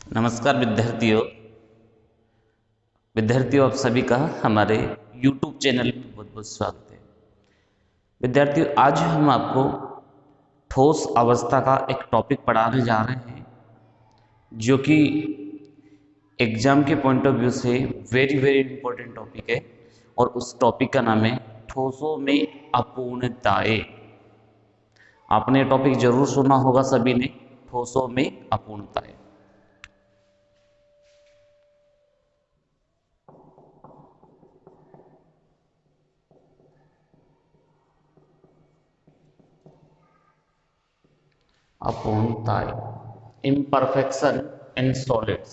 नमस्कार विद्यार्थियों आप सभी का हमारे YouTube चैनल में बहुत बहुत स्वागत है। विद्यार्थियों, आज हम आपको ठोस अवस्था का एक टॉपिक पढ़ाने जा रहे हैं जो कि एग्जाम के पॉइंट ऑफ व्यू से वेरी वेरी इंपॉर्टेंट टॉपिक है और उस टॉपिक का नाम है ठोसों में अपूर्णताएं। आपने टॉपिक जरूर सुना होगा सभी ने, ठोसों में अपूर्णताएं। अपूर्णताएं, imperfection in solids।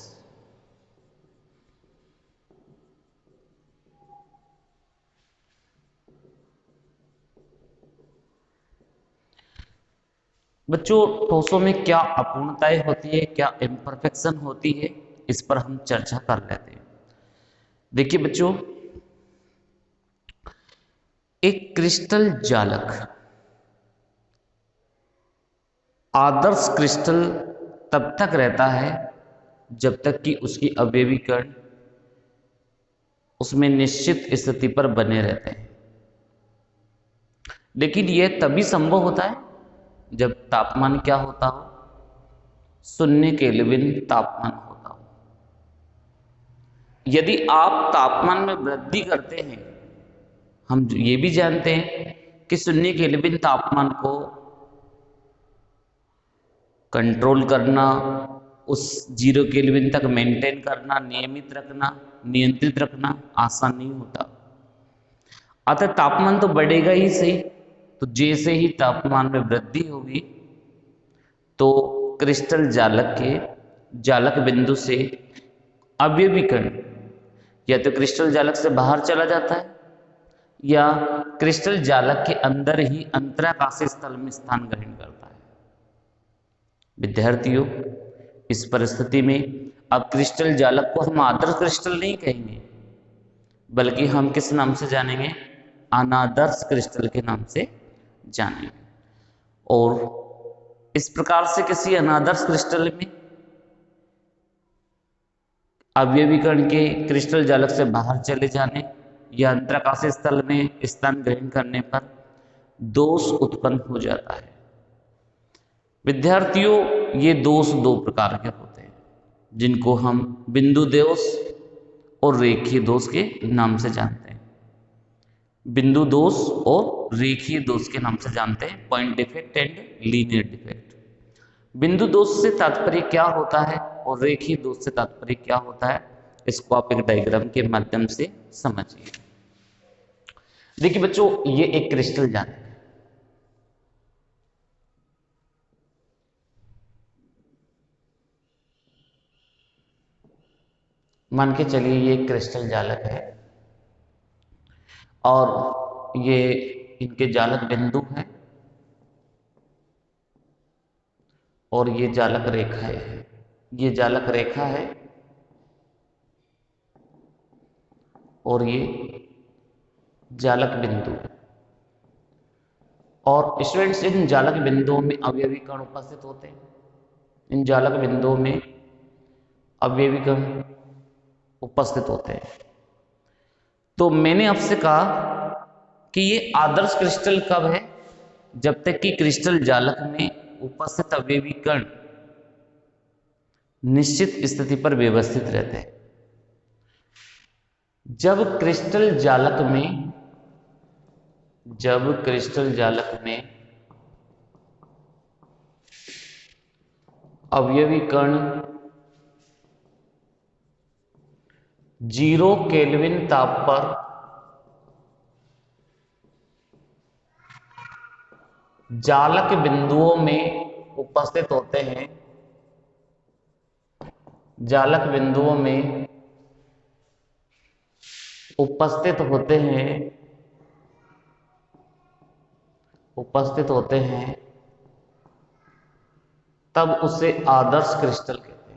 बच्चों, ठोसों में क्या अपूर्णताएं होती है, क्या इम्परफेक्शन होती है, इस पर हम चर्चा कर लेते हैं। देखिए बच्चों, एक क्रिस्टल जालक आदर्श क्रिस्टल तब तक रहता है जब तक कि उसकी अवयवी कण उसमें निश्चित स्थिति पर बने रहते हैं। लेकिन यह तभी संभव होता है जब तापमान क्या होता हो, 0 केल्विन तापमान होता हो। यदि आप तापमान में वृद्धि करते हैं, हम ये भी जानते हैं कि 0 केल्विन तापमान को कंट्रोल करना, उस 0 केल्विन तक मेंटेन करना, नियंत्रित रखना आसान नहीं होता। अतः तापमान तो बढ़ेगा ही सही। तो जैसे ही तापमान में वृद्धि होगी तो क्रिस्टल जालक के जालक बिंदु से अवयवी कण या तो क्रिस्टल जालक से बाहर चला जाता है या क्रिस्टल जालक के अंदर ही अंतराकाशीय स्थल में स्थान ग्रहण करता है। विद्यार्थियों, इस परिस्थिति में अब क्रिस्टल जालक को हम आदर्श क्रिस्टल नहीं कहेंगे, बल्कि हम किस नाम से जानेंगे? अनादर्श क्रिस्टल के नाम से जानेंगे। और इस प्रकार से किसी अनादर्श क्रिस्टल में अवयवी कण के क्रिस्टल जालक से बाहर चले जाने या अंतराकाशीय स्थल में स्थान ग्रहण करने पर दोष उत्पन्न हो जाता है। विद्यार्थियों, ये दोष दो प्रकार के होते हैं जिनको हम बिंदु दोष और रेखीय दोष के नाम से जानते हैं। बिंदु दोष और रेखीय दोष के नाम से जानते हैं, point defect and linear defect. बिंदु दोष से तात्पर्य क्या होता है और रेखीय दोष से तात्पर्य क्या होता है, इसको आप एक डायग्राम के माध्यम से समझिए। देखिए बच्चों, ये एक क्रिस्टल जालक है। मान के चलिए ये एक क्रिस्टल जालक है और ये इनके जालक बिंदु हैं और ये जालक रेखा है। ये जालक रेखा है और ये जालक बिंदु। और स्टूडेंट्स, इन जालक बिंदुओं में अवयवी कण उपस्थित होते हैं। इन जालक बिंदुओं में अवयवी कण उपस्थित होते हैं। तो मैंने आपसे कहा कि ये आदर्श क्रिस्टल कब है? जब तक कि क्रिस्टल जालक में उपस्थित अवयवी कण निश्चित स्थिति पर व्यवस्थित रहते हैं। जब क्रिस्टल जालक में अवयवी कण 0 केल्विन ताप पर जालक बिंदुओं में उपस्थित होते हैं, जालक बिंदुओं में उपस्थित होते हैं, तब उसे आदर्श क्रिस्टल कहते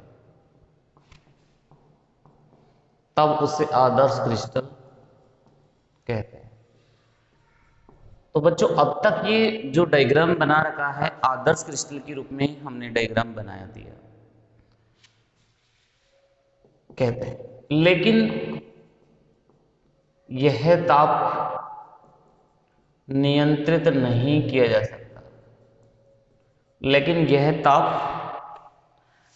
हैं। तो बच्चों, अब तक ये जो डायग्राम बना रखा है आदर्श क्रिस्टल के रूप में हमने डायग्राम बनाया दिया। कहते हैं। लेकिन यह ताप नियंत्रित नहीं किया जा सकता, लेकिन यह ताप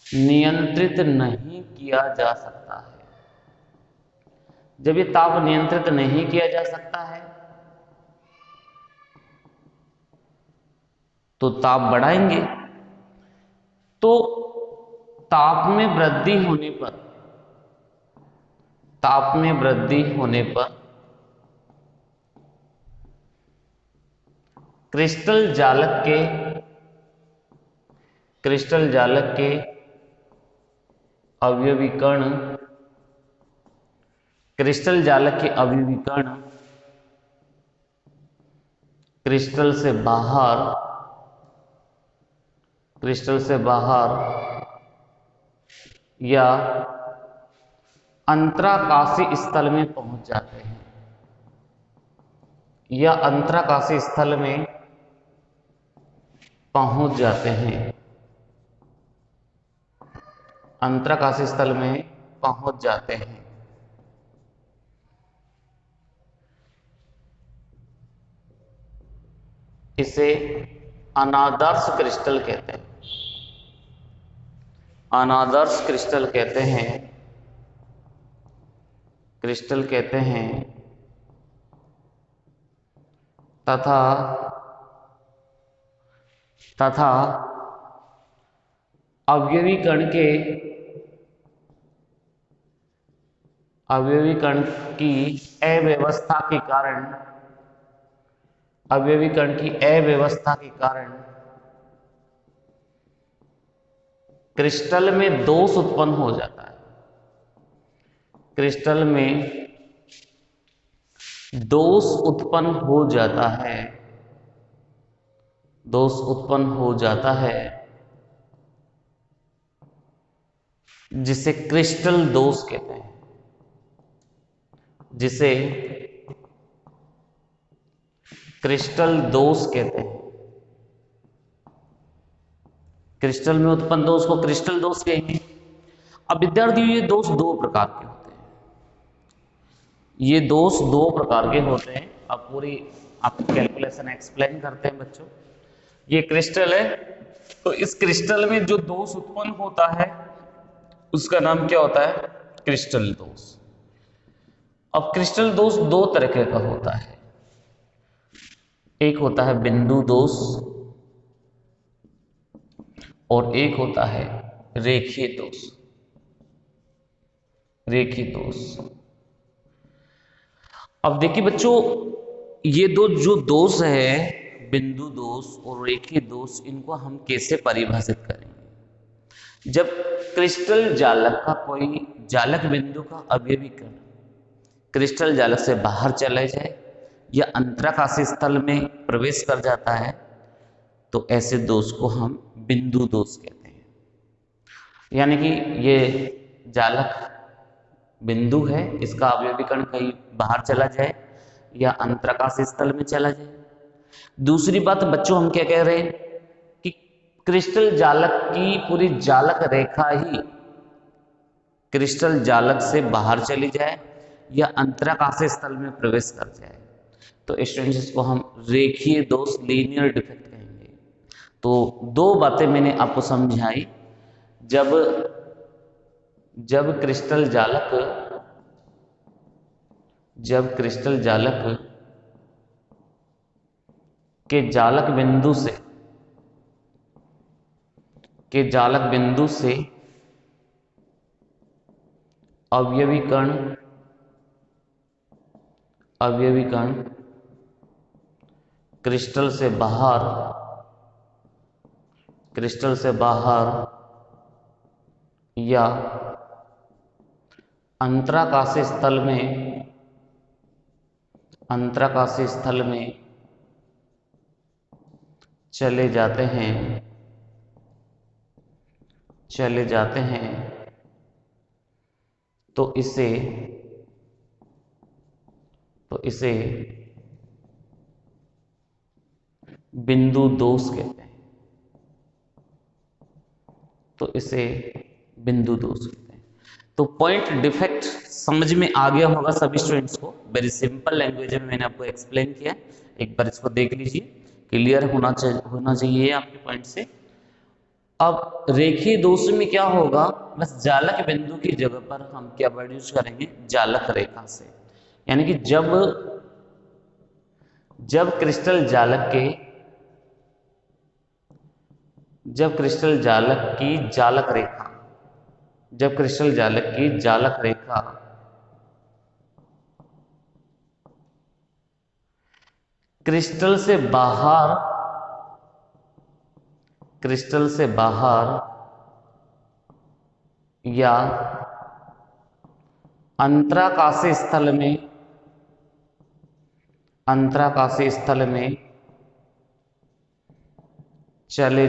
नियंत्रित नहीं किया जा सकता है। जब ये ताप नियंत्रित नहीं किया जा सकता है तो ताप बढ़ाएंगे। तो ताप में वृद्धि होने पर, ताप में वृद्धि होने पर क्रिस्टल जालक के अवयवी कण, क्रिस्टल जालक के अवयवी कण क्रिस्टल से बाहर या अंतराकाशीय स्थल में पहुंच जाते हैं, या अंतराकाशीय स्थल में पहुंच जाते हैं, अंतराकाशीय स्थल में पहुंच जाते हैं। इसे अनादर्श क्रिस्टल कहते हैं, अनादर्श क्रिस्टल कहते हैं, क्रिस्टल कहते हैं। तथा अवयवी कण की अव्यवस्था के कारण, अवयवी कण की अव्यवस्था के कारण क्रिस्टल में दोष उत्पन्न हो जाता है, क्रिस्टल में दोष उत्पन्न हो जाता है, दोष उत्पन्न हो जाता है, जिसे क्रिस्टल दोष कहते हैं, जिसे क्रिस्टल दोष कहते हैं। क्रिस्टल में उत्पन्न दोष को क्रिस्टल दोष कहेंगे। अब विद्यार्थियों, ये दोष दो प्रकार के होते हैं, ये दोष दो प्रकार के होते हैं। अब पूरी आपको कैलकुलेशन एक्सप्लेन करते हैं बच्चों। ये क्रिस्टल है, तो इस क्रिस्टल में जो दोष उत्पन्न होता है उसका नाम क्या होता है? क्रिस्टल दोष। अब क्रिस्टल दोष दो तरह का होता है, एक होता है बिंदु दोष और एक होता है रेखीय दोष। रेखीय दोष, अब देखिए बच्चों, ये दो जो दोष है, बिंदु दोष और रेखीय दोष, इनको हम कैसे परिभाषित करेंगे? जब क्रिस्टल जालक का कोई जालक बिंदु का अवयवी कण क्रिस्टल जालक से बाहर चला जाए या अंतराकाशीय स्थल में प्रवेश कर जाता है, तो ऐसे दोष को हम बिंदु दोष कहते हैं। यानी कि ये जालक बिंदु है, इसका अवयवी कण कहीं बाहर चला जाए या अंतराकाशीय स्थल में चला जाए। दूसरी बात बच्चों, हम क्या कह रहे हैं कि क्रिस्टल जालक की पूरी जालक रेखा ही क्रिस्टल जालक से बाहर चली जाए या अंतराकाशीय स्थल में प्रवेश कर जाए, तो स्टूडेंट्स इसको हम रेखीय दोष, लीनियर डिफेक्ट कहेंगे। तो दो बातें मैंने आपको समझाई। जब क्रिस्टल जालक के जालक बिंदु से अवयवी कण क्रिस्टल से बाहर या अंतराकाशीय स्थल में चले जाते हैं, तो इसे बिंदु दोष कहते हैं। तो इसे बिंदु दोष कहते हैं। तो पॉइंट डिफेक्ट समझ में आ गया होगा सभी स्टूडेंट्स को। वेरी सिंपल लैंग्वेज में मैंने आपको एक्सप्लेन किया है, एक बार इसको देख लीजिए, क्लियर होना चाहिए आपके पॉइंट से। अब रेखीय दोष में क्या होगा, बस जालक बिंदु की जगह पर हम क्या वर्ड यूज करेंगे, जालक रेखा से। यानी कि जब क्रिस्टल जालक की जालक रेखा, जब क्रिस्टल जालक की जालक रेखा क्रिस्टल से बाहर या अंतराकाशीय स्थल में चली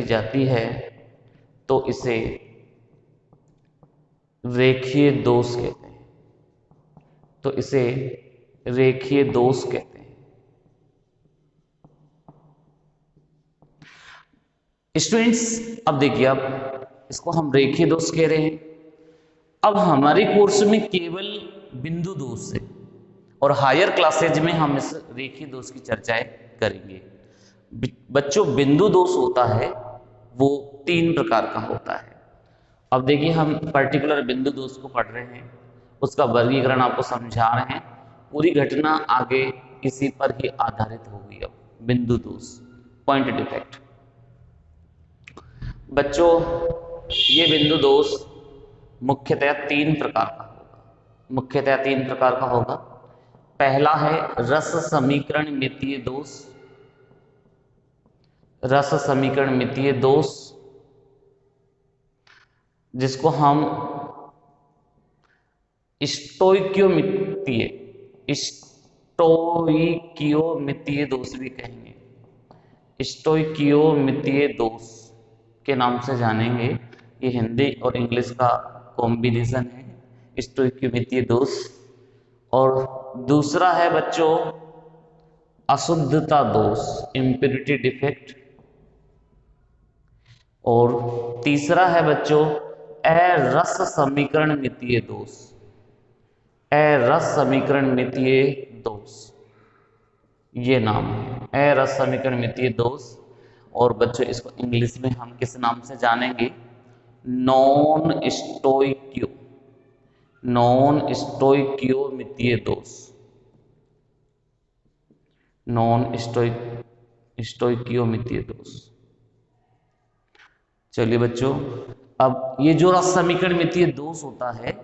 जाती है तो इसे रेखीय दोष कहते हैं। स्टूडेंट्स अब देखिए, अब इसको हम रेखीय दोष कह रहे हैं। अब हमारे कोर्स में केवल बिंदु दोष है और हायर क्लासेज में हम इस रेखीय दोष की चर्चाएं करेंगे। बच्चों, बिंदु दोष होता है वो 3 प्रकार का होता है। अब देखिए, हम पर्टिकुलर बिंदु दोष को पढ़ रहे हैं, उसका वर्गीकरण आपको समझा रहे हैं, पूरी घटना आगे इसी पर ही आधारित होगी। अब बिंदु दोष, पॉइंट डिफेक्ट। बच्चों, ये बिंदु दोष मुख्यतः 3 प्रकार का होगा। पहला है रस समीकरण मितीय दोष, जिसको हम स्टोइकियोमितीय दोष भी कहेंगे। स्टोइकियोमितीय दोष के नाम से जानेंगे। ये हिंदी और इंग्लिश का कॉम्बिनेशन है, स्टोइकियोमितीय दोष। और दूसरा है बच्चों अशुद्धता दोष, इम्प्योरिटी डिफेक्ट। और तीसरा है बच्चों अरस समीकरण मितीय दोष, ये नाम है अरस समीकरण मितीय दोष। और बच्चों, इसको इंग्लिश में हम किस नाम से जानेंगे, नॉन स्टोइकियोमितीय दोष, स्टोइकियोमितीय दोष। चलिए बच्चों, अब ये जो रस समीकरण मितीय दोष होता है,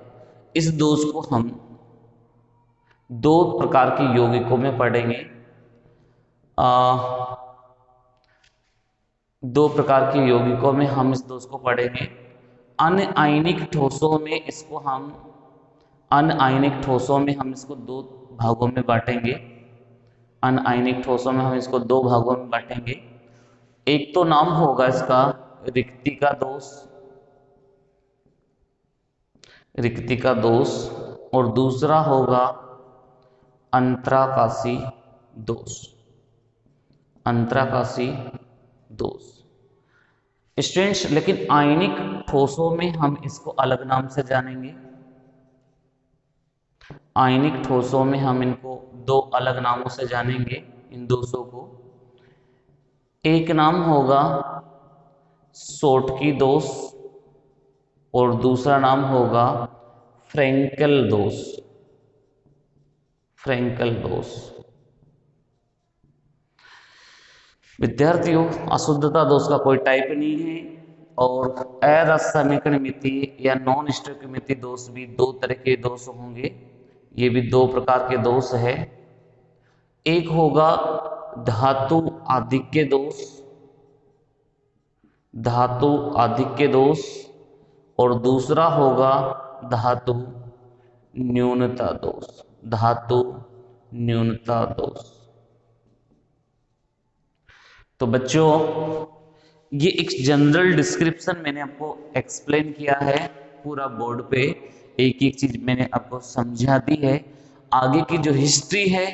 इस दोष को हम 2 प्रकार के यौगिकों में पढ़ेंगे। 2 प्रकार के यौगिकों में हम इस दोष को पढ़ेंगे। अनआयनिक ठोसों में हम इसको 2 भागों में बांटेंगे। अनआयनिक ठोसों में हम इसको 2 भागों में बांटेंगे। एक तो नाम होगा इसका रिक्तिका दोष और दूसरा होगा अंतराकाशी दोष। स्टूडेंट्स, लेकिन आयनिक ठोसों में हम इसको अलग नाम से जानेंगे। आयनिक ठोसों में हम इनको 2 अलग नामों से जानेंगे, इन दोषों को। एक नाम होगा सोटकी दोष और दूसरा नाम होगा फ्रेंकल दोष। विद्यार्थियों, अशुद्धता दोष का कोई टाइप नहीं है और अरस समीकरण मितीय या नॉन स्टोइकियोमितीय दोष भी 2 तरह के दोष होंगे। ये भी 2 प्रकार के दोष है। एक होगा धातु आधिक्य दोष और दूसरा होगा धातु न्यूनता दोष। तो बच्चों, ये एक जनरल डिस्क्रिप्शन मैंने आपको एक्सप्लेन किया है पूरा बोर्ड पे, एक एक चीज मैंने आपको समझा दी है। आगे की जो हिस्ट्री है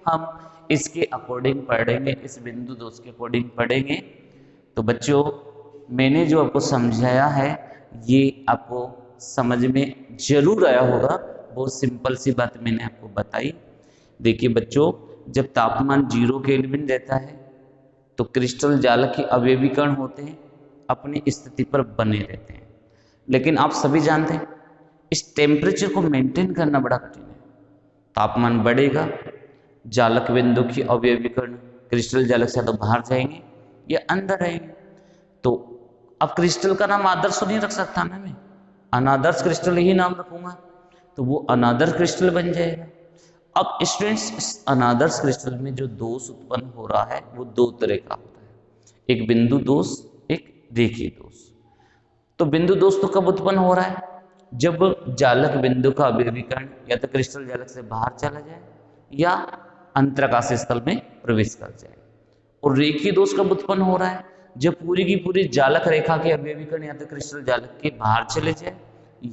हम इसके अकॉर्डिंग पढ़ेंगे, इस बिंदु दोष के अकॉर्डिंग पढ़ेंगे। तो बच्चों, मैंने जो आपको समझाया है ये आपको समझ में जरूर आया होगा। बहुत सिंपल सी बात मैंने आपको बताई। देखिए बच्चों, जब तापमान 0 केल्विन रहता है तो क्रिस्टल जालक के अवयवी कण होते हैं अपनी स्थिति पर बने रहते हैं। लेकिन आप सभी जानते हैं इस टेम्परेचर को मेंटेन करना बड़ा कठिन है। तापमान बढ़ेगा, जालक बिंदु की अवयवी कण क्रिस्टल जालक से तो बाहर जाएंगे या अंदर रहेंगे। तो अब क्रिस्टल का नाम आदर्श नहीं रख सकता ना मैं, अनादर्श क्रिस्टल ही नाम रखूंगा तो वो अनादर्श क्रिस्टल बन जाएगा। अब स्टूडेंट्स, इस अनादर्श क्रिस्टल में जो दोष उत्पन्न हो रहा है वो दो तरह का होता है, एक बिंदु दोष, एक रेखीय दोष। तो बिंदु दोष तो कब उत्पन्न हो रहा है? जब जालक बिंदु का अवयवी कण या तो क्रिस्टल जालक से बाहर चला जाए या अंतराकाशीय स्थल में प्रवेश कर जाए। और रेखीय दोष कब उत्पन्न हो रहा है? जब पूरी की पूरी जालक रेखा के अवयवी कण या तो क्रिस्टल जालक के बाहर चले जाए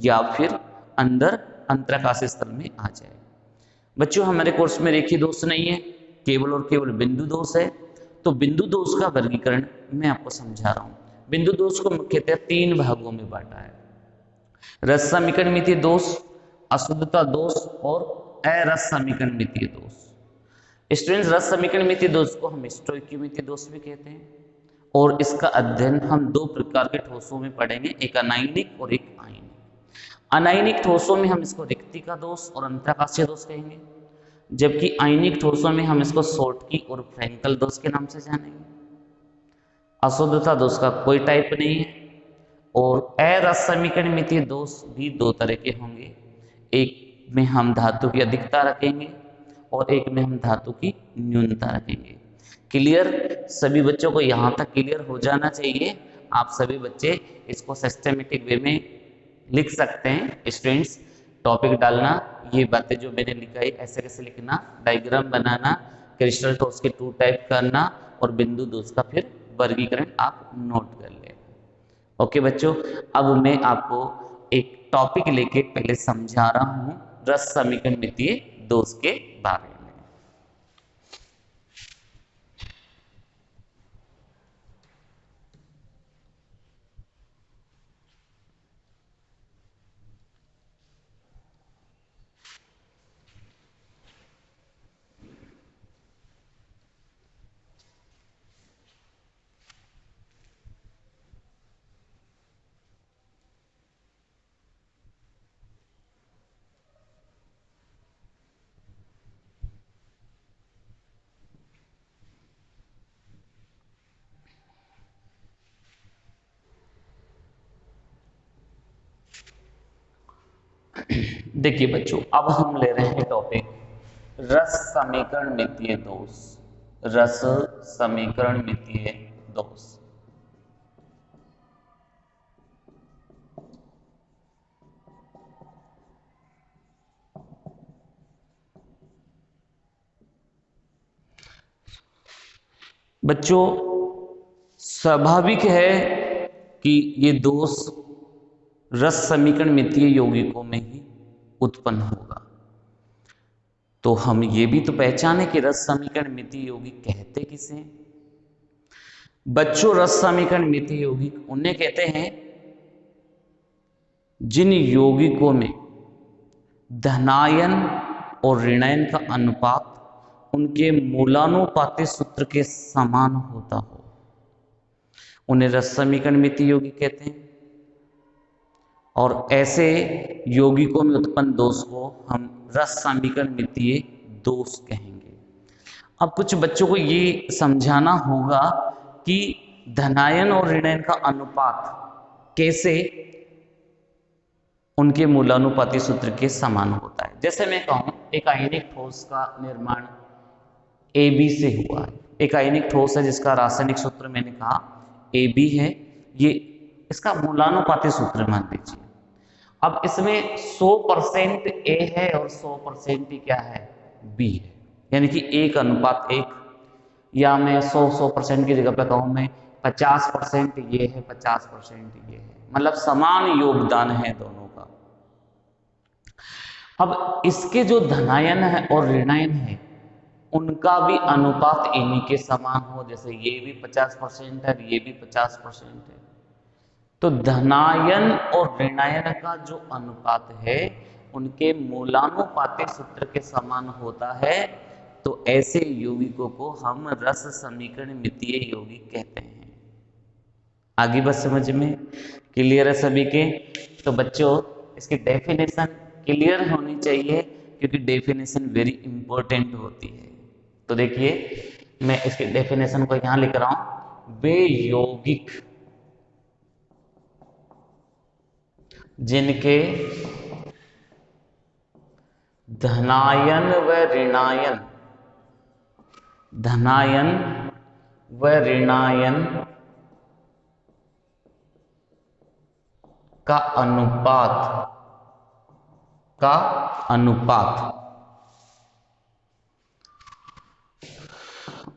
या फिर अंदर अंतराकाशीय स्थल में आ जाए। बच्चों, हमारे कोर्स में रेखीय दोष नहीं है, केवल और केवल बिंदु दोष है। तो बिंदु दोष का वर्गीकरण मैं आपको समझा रहा हूं। बिंदु दोष को मुख्यतः 3 भागों में बांटा है, रस समीकरणमितीय दोष, अशुद्धता दोष और अरस समीकरणमितीय दोष। स्टूडेंट्स, रस समीकरणमितीय दोष को हम स्टोइकियोमितीय दोष भी कहते हैं और इसका अध्ययन हम 2 प्रकार के ठोसों में पढ़ेंगे, एक अनायनिक और एक आयनिक। अनायनिक ठोसों में हम इसको रिक्ति का दोष और अंतराकाशीय दोष कहेंगे, जबकि आयनिक ठोसों में हम इसको शॉर्टकी और फ्रैंकल दोष के नाम से जानेंगे। अशुद्धता दोष का कोई टाइप नहीं है। और अरस समीकरणमितीय दोष भी 2 तरह के होंगे, एक में हम धातु की अधिकता रखेंगे और एक में हम धातु की न्यूनता रखेंगे। क्लियर? सभी बच्चों को यहाँ तक क्लियर हो जाना चाहिए। आप सभी बच्चे इसको सिस्टमेटिक वे में लिख सकते हैं। स्टूडेंट्स, टॉपिक डालना, ये बातें जो मैंने लिखाई ऐसे कैसे लिखना, डायग्राम बनाना, क्रिस्टल ठोस के 2 टाइप करना और बिंदु दोष का फिर वर्गीकरण आप नोट कर ले। ओके बच्चों, अब मैं आपको एक टॉपिक लेके पहले समझा रहा हूं रस समीकरणमितीय दोष के बारे में। देखिए बच्चों, अब हम ले रहे हैं टॉपिक रस समीकरणमितीय दोष। रस समीकरणमितीय दोष। बच्चों, स्वाभाविक है कि ये दोष रस समीकरणमितीय यौगिकों में ही उत्पन्न होगा। तो हम ये भी तो पहचाने कि रस समीकरणमितीय यौगिक कहते किसे हैं? बच्चों, रस समीकरणमितीय यौगिक उन्हें कहते हैं जिन यौगिकों में धनायन और ऋणायन का अनुपात उनके मूलानुपाती सूत्र के समान होता हो, उन्हें रस समीकरणमितीय यौगिक कहते हैं। और ऐसे यौगिकों में उत्पन्न दोष को हम रस समीकरणमितीय दोष कहेंगे। अब कुछ बच्चों को ये समझाना होगा कि धनायन और ऋणायन का अनुपात कैसे उनके मूलानुपाती सूत्र के समान होता है। जैसे मैं कहूं, एक आयनिक ठोस का निर्माण AB से हुआ है। एक आयनिक ठोस है जिसका रासायनिक सूत्र मैंने कहा AB है, ये इसका मूलानुपाती सूत्र मान लीजिए। अब इसमें 100% A है और 100% क्या है, B है, यानी कि 1:1। या मैं 100% की जगह पे कहूं मैं 50% ये है, 50% ये है, मतलब समान योगदान है दोनों का। अब इसके जो धनायन है और ऋणायन है उनका भी अनुपात इन्हीं के समान हो, जैसे ये भी 50% है, ये भी 50% है। तो धनायन और ऋणायन का जो अनुपात है उनके मूलानुपाती सूत्र के समान होता है, तो ऐसे यौगिकों को हम रस समीकरण मितीय यौगिक कहते हैं। आगे बस समझ में क्लियर है सभी के? तो बच्चों इसकी डेफिनेशन क्लियर होनी चाहिए, क्योंकि डेफिनेशन वेरी इंपॉर्टेंट होती है। तो देखिए मैं इसकी डेफिनेशन को यहां लिख रहा हूं। वे यौगिक जिनके धनायन व ऋणायन का अनुपात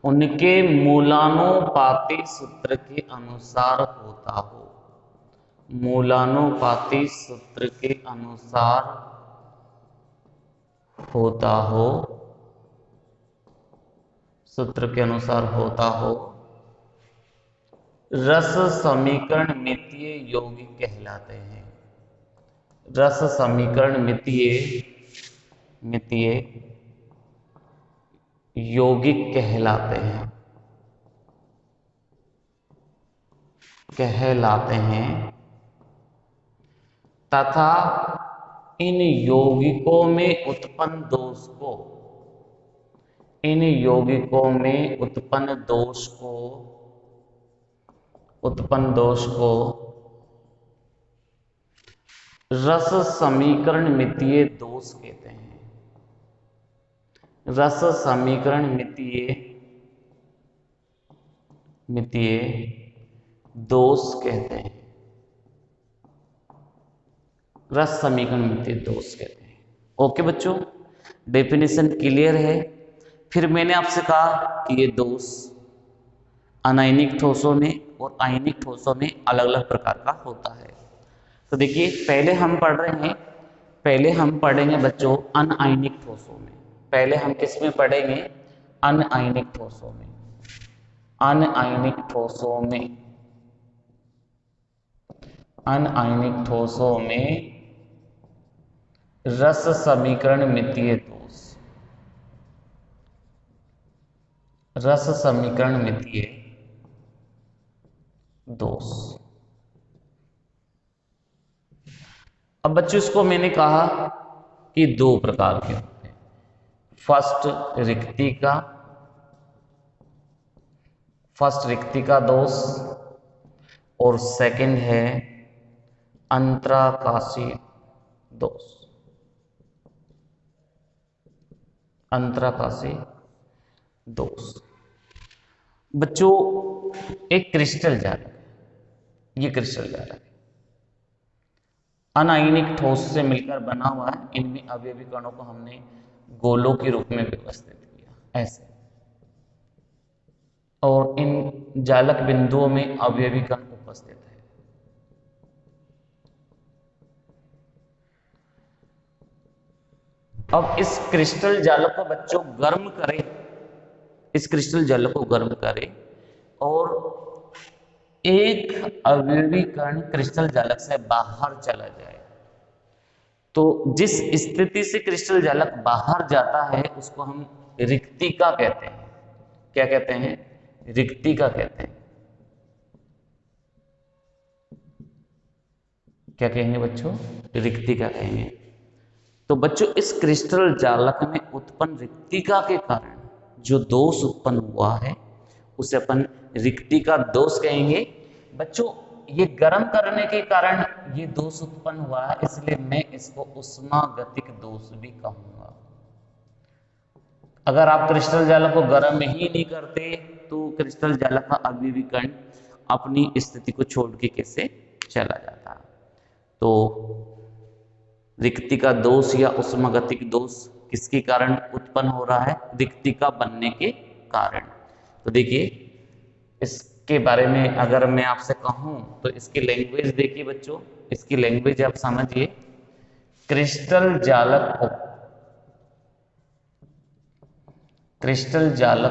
उनके मूलानुपाती सूत्र के अनुसार होता हो। मूलानुपाती सूत्र के अनुसार होता हो, सूत्र के अनुसार होता हो, रस समीकरण मितीय यौगिक कहलाते हैं। रस समीकरण मितीय यौगिक कहलाते हैं तथा इन यौगिकों में उत्पन्न दोष को रस समीकरण मितीय दोष कहते हैं। रस समीकरण मितीय दोष कहते हैं। रस समीकरण मितीय दोष कहते हैं। ओके बच्चों, डेफिनेशन क्लियर है। फिर मैंने आपसे कहा कि ये दोष अनायनिक ठोसों में और आयनिक ठोसों में अलग अलग प्रकार का होता है। तो देखिए पहले हम पढ़ेंगे बच्चों अनआयनिक ठोसों में। पहले हम किस में पढ़ेंगे? अनआयनिक ठोसों में। अनआयनिक ठोसों में रस समीकरण मितीय दोष। अब बच्चों इसको मैंने कहा कि दो प्रकार के होते हैं। फर्स्ट रिक्ति का दोष और सेकंड है अंतराकाशी दोष। बच्चों एक क्रिस्टल जालक है, ये क्रिस्टल जालक है, अनायनिक ठोस से मिलकर बना हुआ है। इनमें अवयवी कणों को हमने गोलों के रूप में व्यवस्थित किया ऐसे, और इन जालक बिंदुओं में अवयवी कण उपस्थित है। अब इस क्रिस्टल जालक को बच्चों गर्म करें, और एक अवयवी कण क्रिस्टल जालक से बाहर चला जाए, तो जिस स्थिति से क्रिस्टल जालक बाहर जाता है उसको हम रिक्तिका कहते हैं। क्या कहते हैं? रिक्तिका कहते हैं। क्या कहेंगे बच्चों? रिक्तिका कहेंगे। तो बच्चों इस क्रिस्टल जालक में उत्पन्न रिक्तिका के कारण जो दोष उत्पन्न हुआ है उसे अपन रिक्तिका दोष कहेंगे। बच्चों ये गर्म करने के कारण ये दोष उत्पन्न हुआ है, इसलिए मैं इसको उष्मागतिक दोष भी कहूंगा। अगर आप क्रिस्टल जालक को गर्म ही नहीं करते तो क्रिस्टल जालक का अवयवी कण अपनी स्थिति को छोड़ के कैसे चला जाता। तो रिक्तिका दोष या उष्मागतिक दोष किसके कारण उत्पन्न हो रहा है? रिक्तिका बनने के कारण। तो देखिए इसके बारे में अगर मैं आपसे कहूं तो इसकी लैंग्वेज देखिए बच्चों, इसकी लैंग्वेज आप समझिए। क्रिस्टल जालक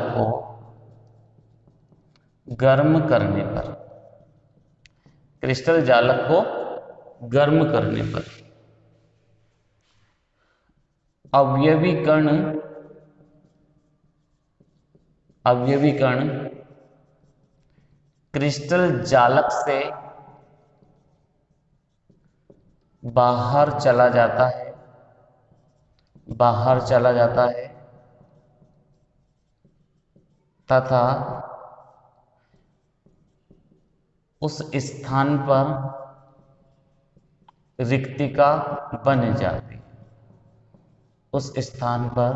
को गर्म करने पर क्रिस्टल जालक को गर्म करने पर अवयवी कण क्रिस्टल जालक से बाहर चला जाता है तथा उस स्थान पर रिक्तिका बन जाती है। उस स्थान पर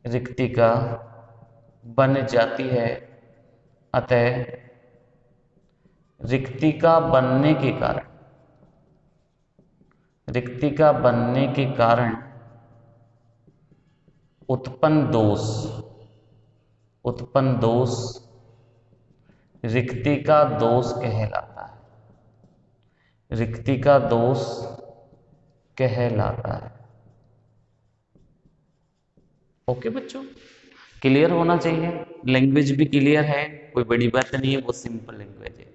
रिक्तिका बन जाती है। अतः रिक्तिका बनने के कारण उत्पन्न दोष रिक्तिका दोष कहलाता है। रिक्तिका दोष कहलाता है। ओके बच्चों, क्लियर होना चाहिए। लैंग्वेज भी क्लियर है, कोई बड़ी बात नहीं है, वो सिंपल लैंग्वेज है।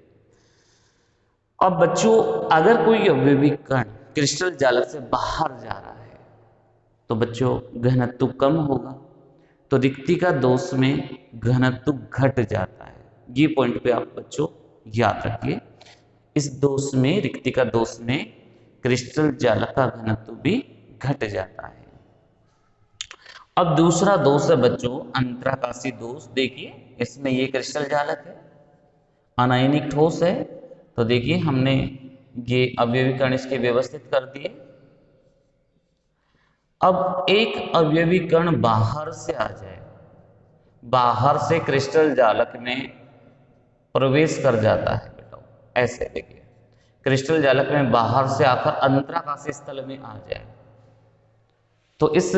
अब बच्चों, अगर कोई अवयवी कण क्रिस्टल जालक से बाहर जा रहा है तो बच्चों घनत्व कम होगा, तो रिक्तिका दोष में घनत्व घट जाता है। ये पॉइंट पे आप बच्चों याद रखिए। इस दोष में, रिक्तिका दोष में क्रिस्टल जालक का घनत्व भी घट जाता है। अब दूसरा दोष है बच्चों अंतराकाशी दोष। देखिए इसमें ये क्रिस्टल जालक है, अनायनिक ठोस है, तो देखिए हमने ये अवयवी कण इसके व्यवस्थित कर दिए। अब एक अवयवी कण बाहर से आ जाए, बाहर से क्रिस्टल जालक में प्रवेश कर जाता है बेटा। ऐसे देखिए क्रिस्टल जालक में बाहर से आकर अंतराकाशी स्थल में आ जाए, तो इस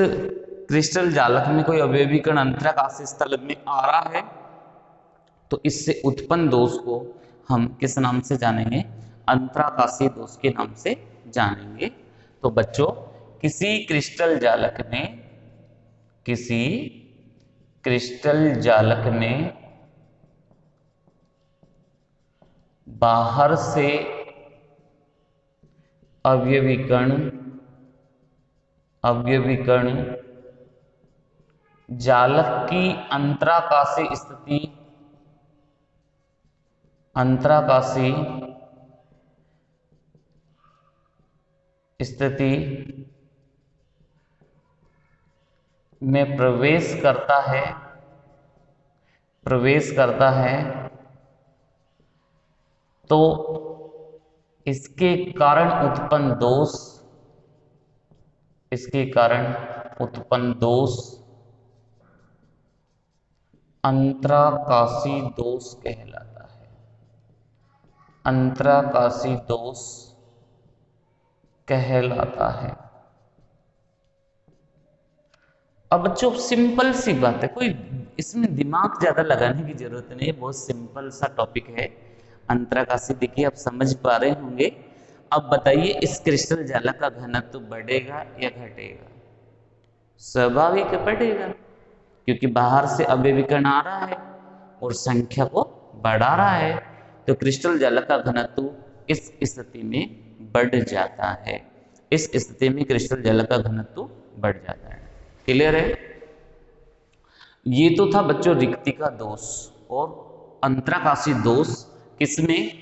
क्रिस्टल जालक में कोई अवयवी कण अंतराकाशी स्थल में आ रहा है तो इससे उत्पन्न दोष को हम किस नाम से जानेंगे? अंतराकाशी दोष के नाम से जानेंगे। तो बच्चों किसी क्रिस्टल जालक में बाहर से अवयवी कण जालक की अंतराकाशी स्थिति में प्रवेश करता है तो इसके कारण उत्पन्न दोष अंतराकाशी दोष कहलाता है। अंतराकाशी दोष कहलाता है। अब बच्चों सिंपल सी बात है, कोई इसमें दिमाग ज्यादा लगाने की जरूरत नहीं है, बहुत सिंपल सा टॉपिक है। अंतराकाशी देखिए आप समझ पा रहे होंगे। अब बताइए इस क्रिस्टल जालक का घनत्व बढ़ेगा या घटेगा? स्वाभाविक बढ़ेगा, क्योंकि बाहर से अवयवी कण आ रहा है और संख्या को बढ़ा रहा है, तो क्रिस्टल जालक का घनत्व इस स्थिति में बढ़ जाता है। इस स्थिति में क्रिस्टल जालक का घनत्व बढ़ जाता है। क्लियर है? ये तो था बच्चों रिक्तिका दोष और अंतराकाशी दोष किसमें?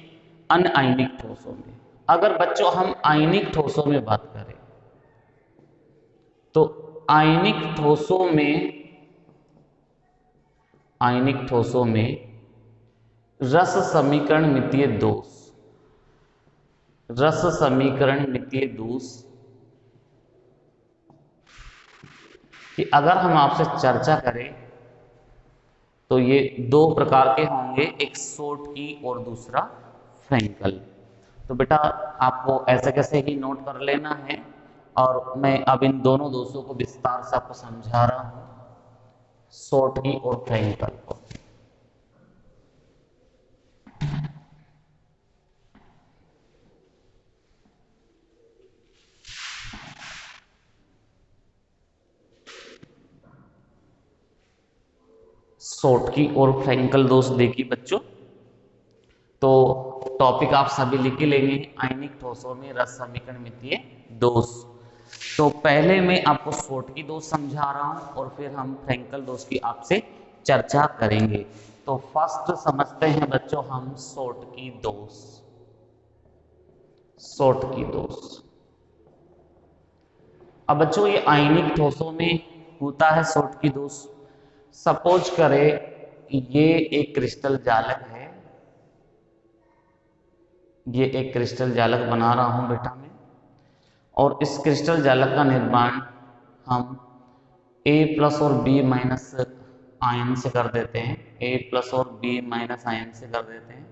अनआयनिक ठोसों में। अगर बच्चों हम आयनिक ठोसों में बात करें तो आयनिक ठोसों में रस समीकरण मितीय दोष कि अगर हम आपसे चर्चा करें तो ये दो प्रकार के होंगे, एक शॉर्टकी और दूसरा फ्रैंकल। तो बेटा आपको ऐसे कैसे ही नोट कर लेना है, और मैं अब इन दोनों दोषों को विस्तार से आपको समझा रहा हूं, शॉर्टकी और फ्रैंकल को। शॉर्टकी और फ्रैंकल दोष देखिए बच्चों, तो टॉपिक आप सभी लिख के लेंगे, आयनिक ठोसों में रस समीकरण मितीय दोष। तो पहले मैं आपको स्कोटकी दोष समझा रहा हूं और फिर हम फ्रैंकल दोष की आपसे चर्चा करेंगे। तो फर्स्ट समझते हैं बच्चों हम स्कोटकी दोष। स्कोटकी दोष, अब बच्चों ये आयनिक ठोसों में होता है स्कोटकी दोष। सपोज करें ये एक क्रिस्टल जालक है, ये एक क्रिस्टल जालक बना रहा हूं बेटा मैं, और इस क्रिस्टल जालक का निर्माण हम A+ और B- आयन से कर देते हैं, A+ और B- आयन से कर देते हैं,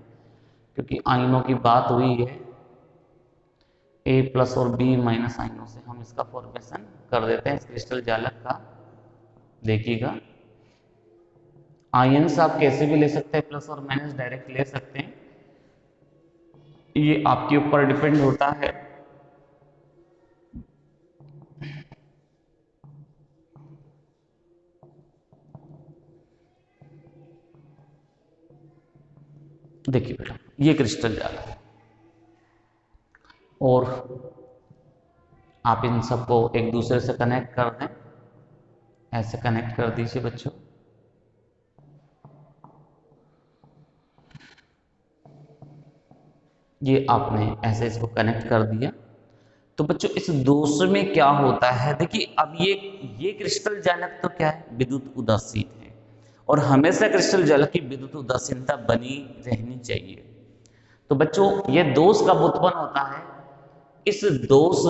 क्योंकि आयनों की बात हुई है। A+ और B- आयनों से हम इसका फॉर्मेशन कर देते हैं इस क्रिस्टल जालक का। देखिएगा आयन्स आप कैसे भी ले सकते हैं, प्लस और माइनस डायरेक्ट ले सकते हैं, ये आपके ऊपर डिपेंड होता है। देखिए बेटा ये क्रिस्टल जालक है और आप इन सबको एक दूसरे से कनेक्ट कर दें, ऐसे कनेक्ट कर दीजिए बच्चों। ये आपने ऐसे इसको कनेक्ट कर दिया। तो बच्चों इस दोष में क्या होता है, देखिए अब ये क्रिस्टल जालक तो क्या है, विद्युत उदासीन है, और हमेशा क्रिस्टल जालक की विद्युत उदासीनता बनी रहनी चाहिए। तो बच्चों ये दोष कब उत्पन्न होता है, इस दोष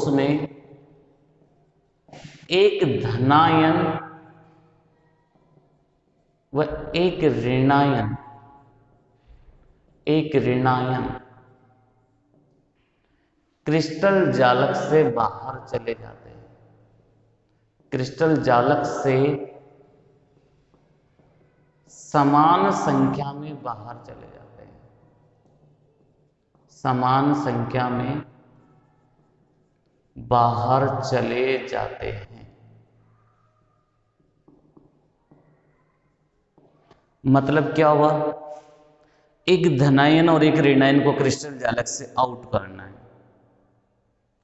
में एक धनायन व एक ऋणायन क्रिस्टल जालक से बाहर चले जाते हैं। क्रिस्टल जालक से समान संख्या में बाहर चले जाते हैं, समान संख्या में बाहर चले जाते हैं। मतलब क्या हुआ, एक धनायन और एक ऋणायन को क्रिस्टल जालक से आउट करना है,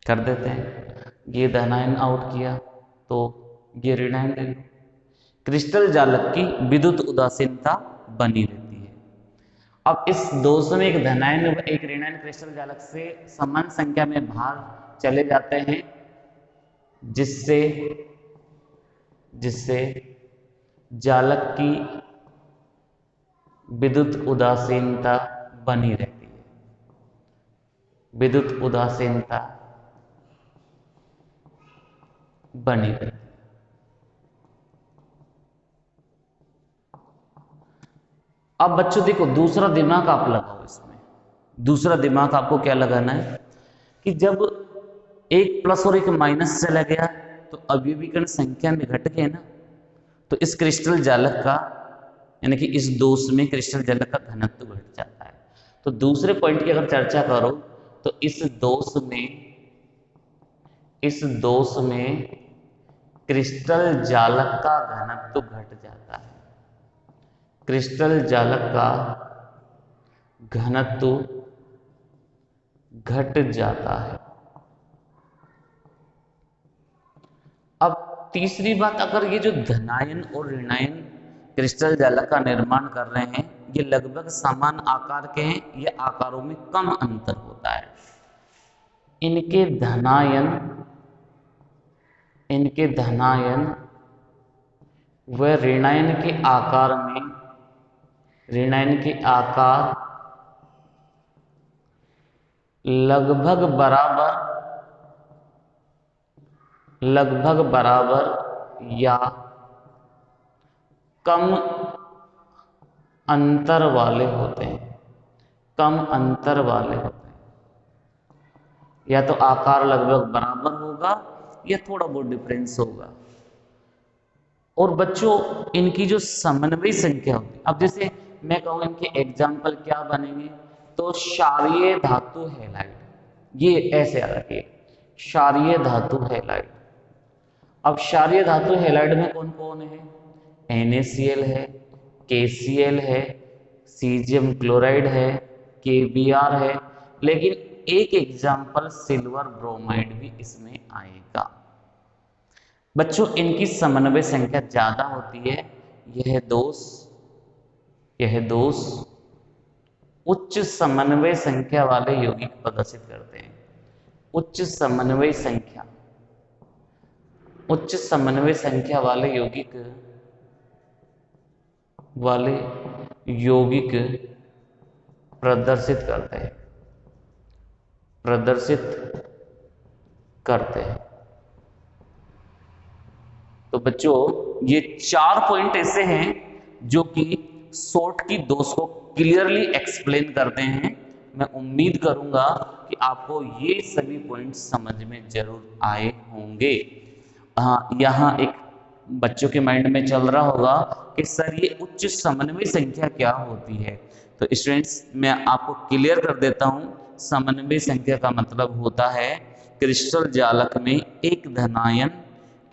कर देते हैं। ये धनायन आउट किया तो ये ऋणायन ले लो, क्रिस्टल जालक की विद्युत उदासीनता बनी रहती है। अब इस दोष में एक धनायन व एक ऋणायन क्रिस्टल जालक से समान संख्या में बाहर चले जाते हैं, जिससे जालक की विद्युत उदासीनता बनी रहती है, विद्युत उदासीनता बनी रहती है। अब बच्चों देखो दूसरा दिमाग आप लगाओ इसमें, दूसरा दिमाग आपको क्या लगाना है कि जब एक प्लस और एक माइनस चला गया तो अवयवीकरण संख्या में घट गए ना, तो इस क्रिस्टल जालक का यानी कि इस दोष में क्रिस्टल जालक का घनत्व घट जाता है। तो दूसरे पॉइंट की अगर चर्चा करो तो इस दोष में क्रिस्टल जालक का घनत्व घट जाता है, क्रिस्टल जालक का घनत्व घट जाता है। अब तीसरी बात, अगर ये जो धनायन और ऋणायन क्रिस्टल जालक का निर्माण कर रहे हैं ये लगभग समान आकार के हैं, ये आकारों में कम अंतर होता है। इनके धनायन व ऋणायन के आकार में, ऋणायन के आकार लगभग बराबर या कम अंतर वाले होते हैं, कम अंतर वाले होते हैं। या तो आकार लगभग बराबर होगा या थोड़ा बहुत डिफरेंस होगा। और बच्चों इनकी जो समन्वय संख्या होती है, अब जैसे मैं कहूँ इनके एग्जाम्पल क्या बनेंगे, तो क्षारीय धातु हैलाइड, ये ऐसे याद रखिए, क्षारीय धातु हैलाइड। अब क्षारीय धातु हैलाइड में कौन कौन है, NaCl है, KCl है, सीजियम क्लोराइड है, KBr है, लेकिन एक एग्जाम्पल सिल्वर ब्रोमाइड भी इसमें आएगा। बच्चों इनकी समन्वय संख्या ज्यादा होती है। यह दोष उच्च समन्वय संख्या वाले यौगिक प्रदर्शित करते हैं। उच्च समन्वय संख्या वाले यौगिक प्रदर्शित करते हैं। तो बच्चों ये 4 पॉइंट ऐसे हैं जो कि शॉर्ट की दोष को क्लियरली एक्सप्लेन करते हैं। मैं उम्मीद करूंगा कि आपको ये सभी पॉइंट समझ में जरूर आए होंगे। हाँ, यहाँ एक बच्चों के माइंड में चल रहा होगा कि सर ये उच्च समन्वय संख्या क्या होती है। तो स्टूडेंट्स मैं आपको क्लियर कर देता हूँ। समन्वय संख्या का मतलब होता है क्रिस्टल जालक में एक धनायन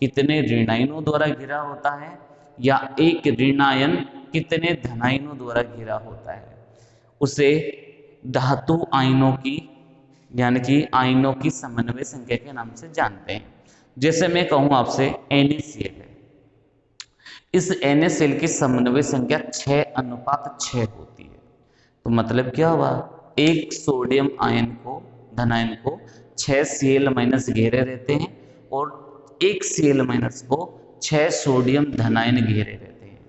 कितने ऋणायनों द्वारा घिरा होता है, या एक ऋणायन कितने धनायनों द्वारा घिरा होता है। उसे धातु आयनों की यानी कि आयनों की समन्वय संख्या के नाम से जानते हैं। जैसे मैं कहूं आपसे NaCl है, इस NaCl की समन्वय संख्या 6:6 होती है। तो मतलब क्या हुआ, एक सोडियम धनायन को 6 Cl- घेरे रहते हैं और एक Cl- को 6 सोडियम धनायन घेरे रहते हैं।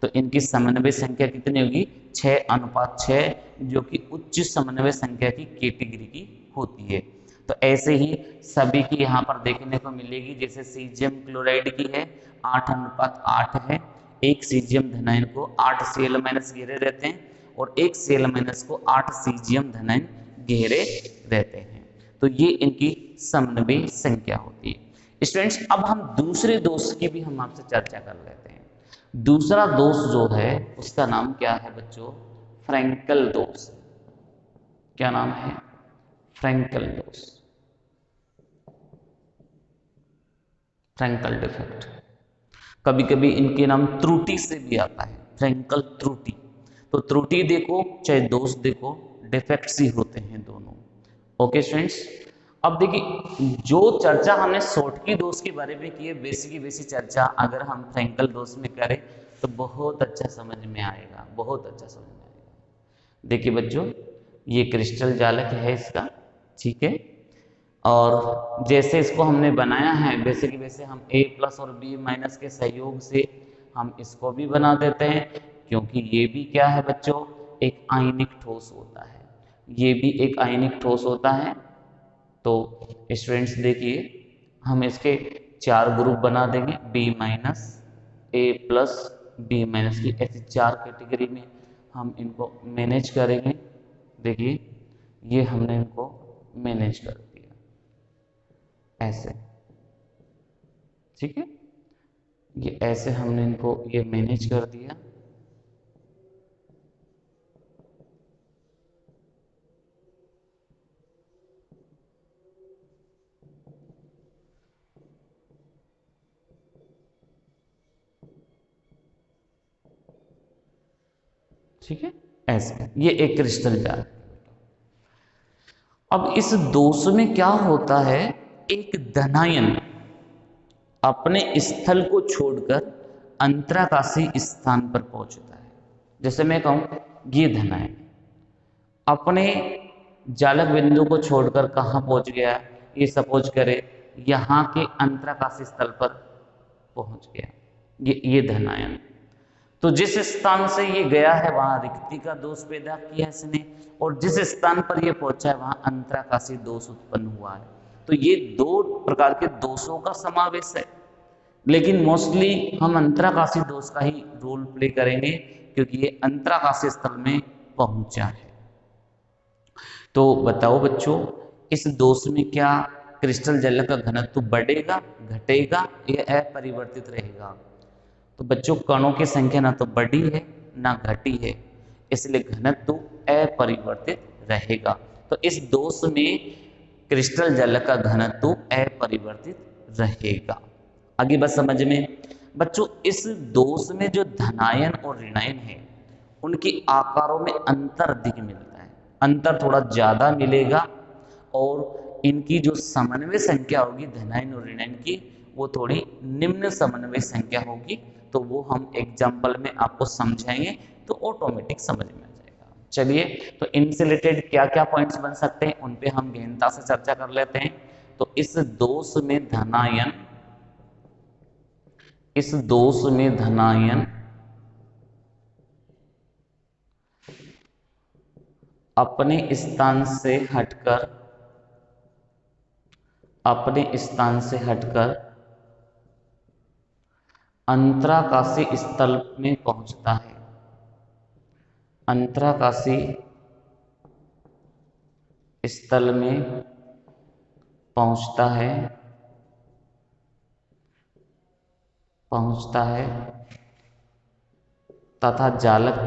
तो इनकी समन्वय संख्या कितनी होगी, 6:6, जो कि उच्च समन्वय संख्या की कैटेगरी की होती है। तो ऐसे ही सभी की यहाँ पर देखने को मिलेगी। जैसे सीजियम क्लोराइड की है 8:8 है, एक सीजियम धनायन को 8 Cl- घेरे रहते हैं और एक Cl- को 8 सीजियम धनायन घेरे रहते हैं। तो ये इनकी समन्वय संख्या होती है। स्टूडेंट्स अब हम दूसरे दोष की भी हम आपसे चर्चा कर लेते हैं। दूसरा दोष जो है उसका नाम क्या है बच्चों, फ्रैंकल दोष। क्या नाम है, फ्रैंकल दोष, फ्रैंकल डिफेक्ट। कभी कभी इनके नाम त्रुटि से भी आता है, फ्रैंकल त्रुटि। तो त्रुटि देखो चाहे दोष देखो, डिफेक्ट्स ही होते हैं दोनों। ओके स्टूडेंट्स, अब देखिए जो चर्चा हमने शॉर्टकी दोष के बारे में की है, बेसिक की बेसिक चर्चा अगर हम फ्रैंकल दोष में करें तो बहुत अच्छा समझ में आएगा, बहुत अच्छा समझ में आएगा। देखिए बच्चों ये क्रिस्टल जालक है इसका, ठीक है, और जैसे इसको हमने बनाया है बेसिक वैसे हम A+ और B- के सहयोग से हम इसको भी बना देते हैं, क्योंकि ये भी क्या है बच्चों, एक आयनिक ठोस होता है। ये भी एक आयनिक ठोस होता है। तो स्टूडेंट्स देखिए हम इसके 4 ग्रुप बना देंगे, B-, A+, B- की ऐसी 4 कैटेगरी में हम इनको मैनेज करेंगे। देखिए ये हमने इनको मैनेज कर दिया ऐसे, ठीक है, ये ऐसे हमने इनको ये मैनेज कर दिया। ठीक है, ऐसे ये एक क्रिस्टल जार। अब इस दोष में क्या होता है, एक धनायन अपने स्थल को छोड़कर अंतराकाशी स्थान पर पहुंचता है। जैसे मैं कहूं ये धनायन अपने जालक बिंदु को छोड़कर कहां पहुंच गया, ये सपोज करें यहां के अंतराकाशी स्थल पर पहुंच गया, ये धनायन। तो जिस स्थान से ये गया है वहां रिक्ति का दोष पैदा किया इसने, और जिस स्थान पर ये पहुंचा है वहां अंतराकाशी दोष उत्पन्न हुआ है। तो ये 2 प्रकार के दोषों का समावेश है, लेकिन मोस्टली हम अंतराकाशी दोष का ही रोल प्ले करेंगे क्योंकि ये अंतराकाशी स्थल में पहुंचा है। तो बताओ बच्चों इस दोष में क्या क्रिस्टल जल का घनत्व बढ़ेगा, घटेगा या अपरिवर्तित रहेगा? तो बच्चों कणों की संख्या ना तो बढ़ी है ना घटी है, इसलिए घनत्व अपरिवर्तित रहेगा। तो इस दोष में क्रिस्टल जल का घनत्व अपरिवर्तित रहेगा। आगे बस समझ में बच्चों, इस दोष में जो धनायन और ऋणायन है उनकी आकारों में अंतर अधिक मिलता है, अंतर थोड़ा ज़्यादा मिलेगा, और इनकी जो समन्वय संख्या होगी धनायन और ऋणायन की वो थोड़ी निम्न समन्वय संख्या होगी। तो वो हम एग्जाम्पल में आपको समझाएंगे तो ऑटोमेटिक समझ में आ जाएगा। चलिए, तो इनसे रिलेटेड क्या क्या पॉइंट्स बन सकते हैं उन पे हम गहनता से चर्चा कर लेते हैं। तो इस दोष में धनायन, इस दोष में धनायन अपने स्थान से हटकर, अपने स्थान से हटकर अंतराकाशी स्थल में पहुंचता है, अंतराकाशी स्थल में पहुंचता है, पहुंचता है तथा जालक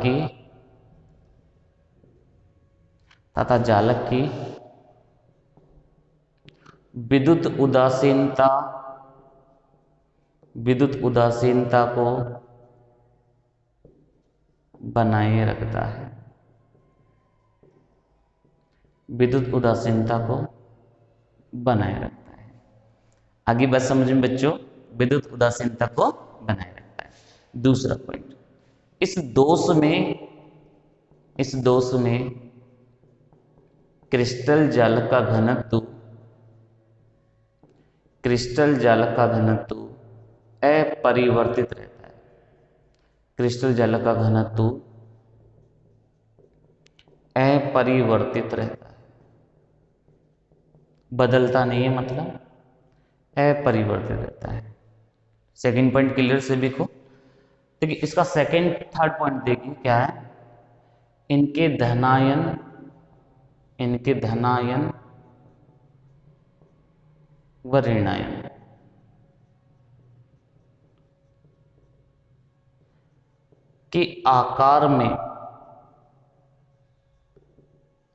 की विद्युत उदासीनता को बनाए रखता है, विद्युत उदासीनता को बनाए रखता है। आगे बात समझ में बच्चों, विद्युत उदासीनता को बनाए रखता है। दूसरा पॉइंट, इस दोष में क्रिस्टल जालक का घनत्व, क्रिस्टल जालक का घनत्व अपरिवर्तित रहता है, क्रिस्टल जालक का घनत्व अपरिवर्तित रहता है, बदलता नहीं है, मतलब अपरिवर्तित रहता है। सेकंड पॉइंट क्लियर से देखो। देखिए इसका सेकंड थर्ड पॉइंट देखिए क्या है, इनके धनायन व ऋणायन के आकार में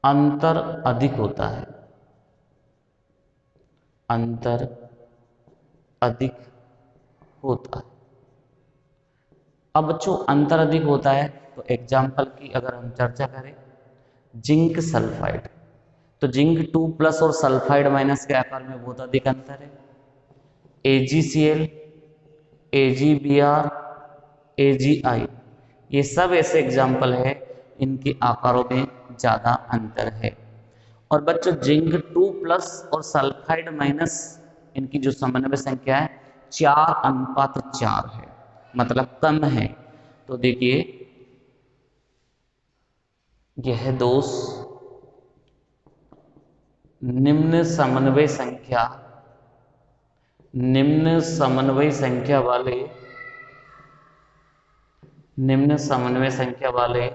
अंतर अधिक होता है, अंतर अधिक होता है। अब बच्चों अंतर अधिक होता है तो एग्जाम्पल की अगर हम चर्चा करें, जिंक सल्फाइड, तो जिंक 2+ और सल्फाइड माइनस के आकार में बहुत अधिक अंतर है। AgCl, AgBr, AgI, ये सब ऐसे एग्जाम्पल है इनके आकारों में ज़्यादा अंतर है। और बच्चों जिंक 2+ और सल्फाइड माइनस इनकी जो समन्वय संख्या है 4:4 है, मतलब कम है। तो देखिए यह दोष निम्न समन्वय संख्या वाले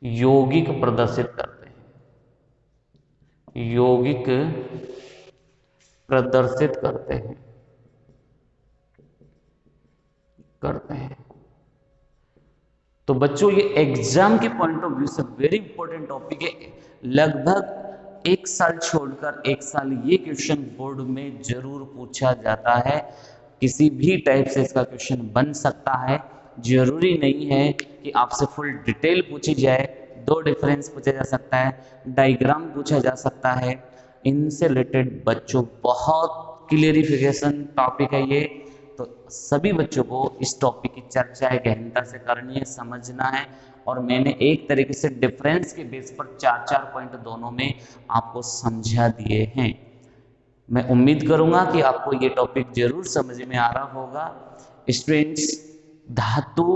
यौगिक प्रदर्शित करते हैं, यौगिक प्रदर्शित करते हैं। तो बच्चों ये एग्जाम के पॉइंट ऑफ व्यू से वेरी इंपॉर्टेंट टॉपिक है। लगभग 1 साल छोड़कर 1 साल ये क्वेश्चन बोर्ड में जरूर पूछा जाता है, किसी भी टाइप से इसका क्वेश्चन बन सकता है। जरूरी नहीं है कि आपसे फुल डिटेल पूछी जाए, 2 डिफरेंस पूछा जा सकता है, डायग्राम पूछा जा सकता है। इनसे रिलेटेड बच्चों बहुत क्लियरिफिकेशन टॉपिक है ये, तो सभी बच्चों को इस टॉपिक की चर्चा गहनता से करनी है, समझना है। और मैंने एक तरीके से डिफरेंस के बेस पर 4-4 पॉइंट दोनों में आपको समझा दिए हैं। मैं उम्मीद करूंगा कि आपको ये टॉपिक जरूर समझ में आ रहा होगा। स्टूडेंट्स, धातु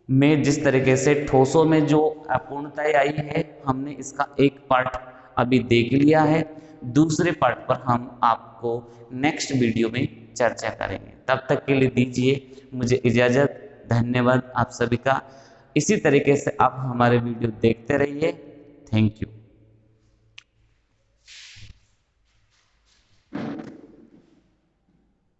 में जिस तरीके से ठोसों में जो अपूर्णताएं आई है, हमने इसका एक पार्ट अभी देख लिया है। दूसरे पार्ट पर हम आपको नेक्स्ट वीडियो में चर्चा करेंगे। तब तक के लिए दीजिए मुझे इजाज़त। धन्यवाद आप सभी का। इसी तरीके से आप हमारे वीडियो देखते रहिए। Thank you.